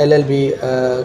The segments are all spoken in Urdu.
LLB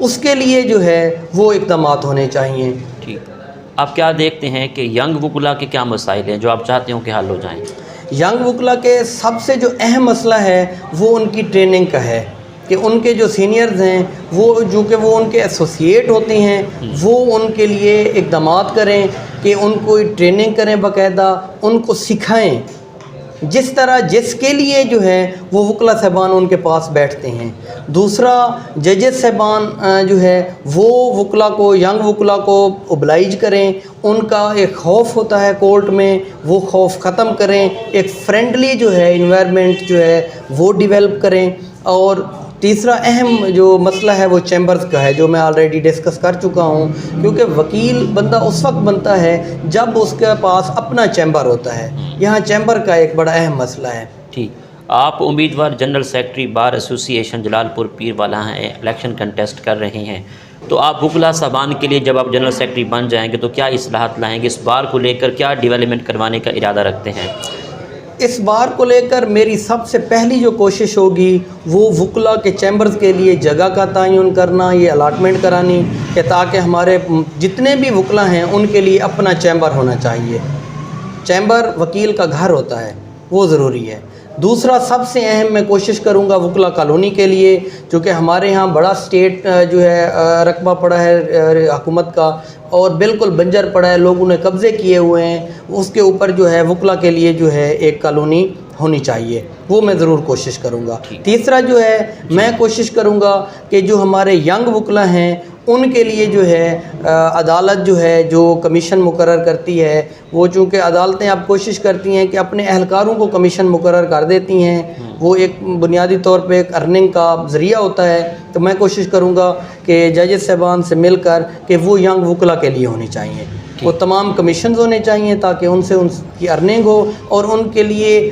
اس کے لیے جو ہے وہ اقدامات ہونے چاہیے۔ ٹھیک، آپ کیا دیکھتے ہیں کہ ینگ وکلا کے کیا مسائل ہیں جو آپ چاہتے ہوں کہ حل ہو جائیں؟ ینگ وکلا کے سب سے جو اہم مسئلہ ہے وہ ان کی ٹریننگ کا ہے کہ ان کے جو سینئرز ہیں وہ جو کہ وہ ان کے ایسوسیٹ ہوتے ہیں وہ ان کے لیے اقدامات کریں کہ ان کو ٹریننگ کریں، باقاعدہ ان کو سکھائیں جس طرح جس کے لیے جو ہے وہ وکلا صاحبان ان کے پاس بیٹھتے ہیں۔ دوسرا، ججز صاحبان جو ہے وہ وکلا کو، ینگ وکلا کو اوبلائج کریں، ان کا ایک خوف ہوتا ہے کورٹ میں، وہ خوف ختم کریں، ایک فرینڈلی جو ہے انوائرمنٹ جو ہے وہ ڈیولپ کریں۔ اور تیسرا اہم جو مسئلہ ہے وہ چیمبرز کا ہے، جو میں آلریڈی ڈسکس کر چکا ہوں، کیونکہ وکیل بندہ اس وقت بنتا ہے جب اس کے پاس اپنا چیمبر ہوتا ہے۔ یہاں چیمبر کا ایک بڑا اہم مسئلہ ہے۔ ٹھیک، آپ امیدوار جنرل سیکرٹری بار ایسوسی ایشن جلال پور پیر والا ہیں، الیکشن کنٹیسٹ کر رہے ہیں، تو آپ وکلا صاحبان کے لیے جب آپ جنرل سیکرٹری بن جائیں گے تو کیا اصلاحات لائیں گے؟ اس بار کو لے کر کیا ڈیولپمنٹ کروانے کا ارادہ رکھتے ہیں؟ اس بار کو لے کر میری سب سے پہلی جو کوشش ہوگی وہ وکلا کے چیمبرز کے لیے جگہ کا تعین کرنا، یہ الاٹمنٹ کرانی کہ تاکہ ہمارے جتنے بھی وکلا ہیں ان کے لیے اپنا چیمبر ہونا چاہیے۔ چیمبر وکیل کا گھر ہوتا ہے، وہ ضروری ہے۔ دوسرا سب سے اہم میں کوشش کروں گا وکلا کالونی کے لیے، چونکہ ہمارے ہاں بڑا اسٹیٹ جو ہے رقبہ پڑا ہے حکومت کا اور بالکل بنجر پڑا ہے، لوگوں نے قبضے کیے ہوئے ہیں، اس کے اوپر جو ہے وکلا کے لیے جو ہے ایک کالونی ہونی چاہیے، وہ میں ضرور کوشش کروں گا۔ تیسرا جو ہے میں کوشش کروں گا کہ جو ہمارے ینگ وکلا ہیں ان کے لیے جو ہے عدالت جو ہے جو کمیشن مقرر کرتی ہے، وہ چونکہ عدالتیں اب کوشش کرتی ہیں کہ اپنے اہلکاروں کو کمیشن مقرر کر دیتی ہیں، وہ ایک بنیادی طور پہ ایک ارننگ کا ذریعہ ہوتا ہے، تو میں کوشش کروں گا کہ ججز صاحبان سے مل کر کہ وہ ینگ وکلا کے لیے ہونی چاہیے، وہ تمام کمیشنز ہونے چاہیے تاکہ ان سے ان کی ارننگ ہو۔ اور ان کے لیے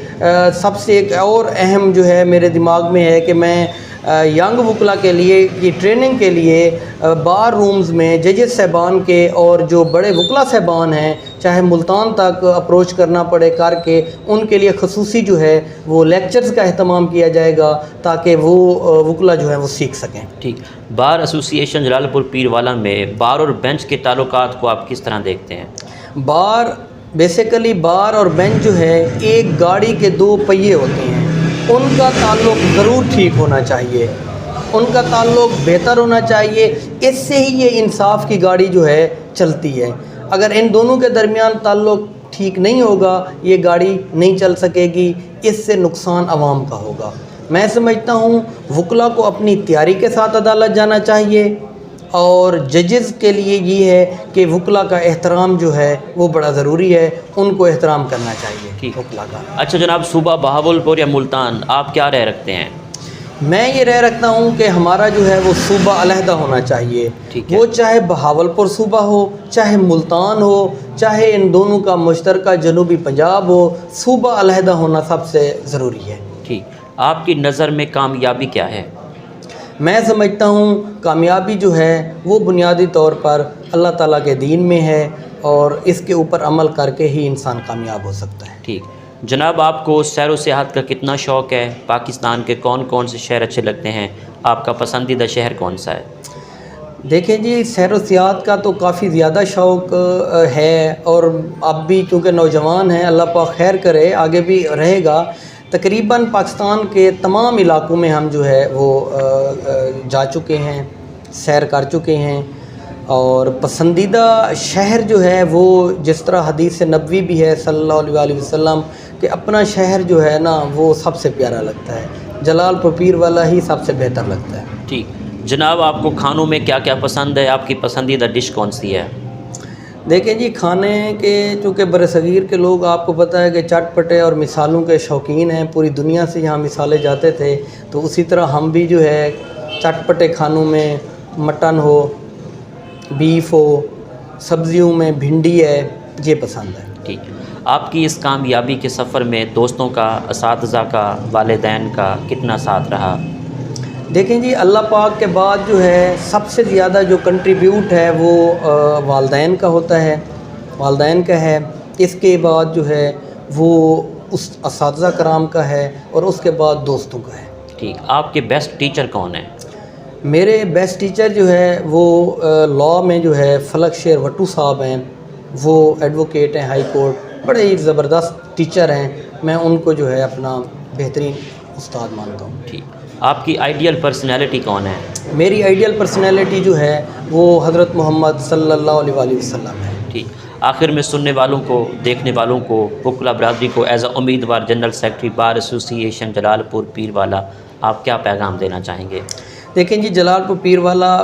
سب سے ایک اور اہم جو ہے میرے دماغ میں ہے کہ میں ینگ وکلا کے لیے کی ٹریننگ کے لیے بار رومز میں ججز صاحبان کے اور جو بڑے وکلا صاحبان ہیں چاہے ملتان تک اپروچ کرنا پڑے کر کے ان کے لیے خصوصی جو ہے وہ لیکچرز کا اہتمام کیا جائے گا تاکہ وہ وکلا جو ہے وہ سیکھ سکیں۔ ٹھیک، بار ایسوسی ایشن جلال پور پیر والا میں بار اور بینچ کے تعلقات کو آپ کس طرح دیکھتے ہیں؟ بار بیسیکلی بار اور بینچ جو ہے ایک گاڑی کے دو پہیے ہوتے ہیں، ان کا تعلق ضرور ٹھیک ہونا چاہیے، ان کا تعلق بہتر ہونا چاہیے، اس سے ہی یہ انصاف کی گاڑی جو ہے چلتی ہے۔ اگر ان دونوں کے درمیان تعلق ٹھیک نہیں ہوگا یہ گاڑی نہیں چل سکے گی، اس سے نقصان عوام کا ہوگا۔ میں سمجھتا ہوں وکلا کو اپنی تیاری کے ساتھ عدالت جانا چاہیے، اور ججز کے لیے یہ ہے کہ وکلا کا احترام جو ہے وہ بڑا ضروری ہے، ان کو احترام کرنا چاہیے وکلا کا۔ اچھا جناب، صوبہ بہاولپور یا ملتان آپ کیا رائے رکھتے ہیں؟ میں یہ رائے رکھتا ہوں کہ ہمارا جو ہے وہ صوبہ علیحدہ ہونا چاہیے، وہ چاہے بہاولپور صوبہ ہو، چاہے ملتان ہو، چاہے ان دونوں کا مشترکہ جنوبی پنجاب ہو، صوبہ علیحدہ ہونا سب سے ضروری ہے۔ ٹھیک، آپ کی نظر میں کامیابی کیا ہے؟ میں سمجھتا ہوں کامیابی جو ہے وہ بنیادی طور پر اللہ تعالیٰ کے دین میں ہے اور اس کے اوپر عمل کر کے ہی انسان کامیاب ہو سکتا ہے۔ ٹھیک جناب، آپ کو سیر و سیاحت کا کتنا شوق ہے؟ پاکستان کے کون کون سے شہر اچھے لگتے ہیں؟ آپ کا پسندیدہ شہر کون سا ہے؟ دیکھیں جی، سیر و سیاحت کا تو کافی زیادہ شوق ہے، اور اب بھی چونکہ نوجوان ہیں، اللہ پاک خیر کرے، آگے بھی رہے گا۔ تقریباً پاکستان کے تمام علاقوں میں ہم جو ہے وہ جا چکے ہیں، سیر کر چکے ہیں، اور پسندیدہ شہر جو ہے وہ جس طرح حدیث نبوی بھی ہے صلی اللہ علیہ وسلم کہ اپنا شہر جو ہے نا وہ سب سے پیارا لگتا ہے، جلال پور پیر والا ہی سب سے بہتر لگتا ہے۔ ٹھیک جناب، آپ کو کھانوں میں کیا کیا پسند ہے؟ آپ کی پسندیدہ ڈش کون سی ہے؟ دیکھیں جی، کھانے کے چونکہ برصغیر کے لوگ آپ کو پتہ ہے کہ چٹ پٹے اور مثالوں کے شوقین ہیں، پوری دنیا سے یہاں مثالے جاتے تھے، تو اسی طرح ہم بھی جو ہے چٹ پٹے کھانوں میں مٹن ہو، بیف ہو، سبزیوں میں بھنڈی ہے، یہ پسند ہے۔ ٹھیک، آپ کی اس کامیابی کے سفر میں دوستوں کا، اساتذہ کا، والدین کا کتنا ساتھ رہا؟ دیکھیں جی، اللہ پاک کے بعد جو ہے سب سے زیادہ جو کنٹریبیوٹ ہے وہ والدین کا ہوتا ہے، والدین کا ہے، اس کے بعد جو ہے وہ اس اساتذہ کرام کا ہے، اور اس کے بعد دوستوں کا ہے۔ ٹھیک، آپ کے بیسٹ ٹیچر کون ہیں؟ میرے بیسٹ ٹیچر جو ہے وہ لاء میں جو ہے فلک شیر وٹو صاحب ہیں، وہ ایڈوکیٹ ہیں ہائی کورٹ، بڑے ہی زبردست ٹیچر ہیں، میں ان کو جو ہے اپنا بہترین استاد مانتا ہوں۔ ٹھیک، آپ کی آئیڈیل پرسنالٹی کون ہے؟ میری آئیڈیل پرسنالٹی جو ہے وہ حضرت محمد صلی اللہ علیہ وآلہ وسلم ہے۔ ٹھیک، آخر میں سننے والوں کو، دیکھنے والوں کو، وکلا برادری کو ایز اے امیدوار جنرل سیکرٹری بار ایسوسی ایشن جلال پور پیر والا آپ کیا پیغام دینا چاہیں گے؟ دیکھیں جی، جلال پور پیر والا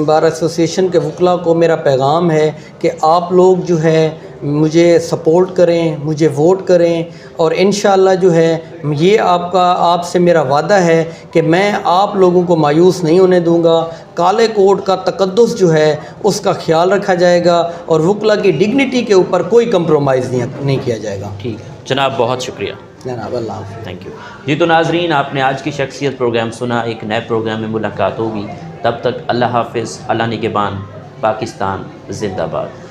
بار ایسوسی ایشن کے وکلا کو میرا پیغام ہے کہ آپ لوگ جو ہے مجھے سپورٹ کریں، مجھے ووٹ کریں، اور انشاءاللہ جو ہے یہ آپ سے میرا وعدہ ہے کہ میں آپ لوگوں کو مایوس نہیں ہونے دوں گا۔ کالے کوٹ کا تقدس جو ہے اس کا خیال رکھا جائے گا، اور وکلا کی ڈگنیٹی کے اوپر کوئی کمپرومائز نہیں کیا جائے گا۔ ٹھیک ہے جناب، بہت شکریہ جناب، اللہ حافظ۔ تھینک یو جی۔ تو ناظرین، آپ نے آج کی شخصیت پروگرام سنا، ایک نئے پروگرام میں ملاقات ہوگی، تب تک اللہ حافظ، اللہ نگہبان، پاکستان زندہ باد۔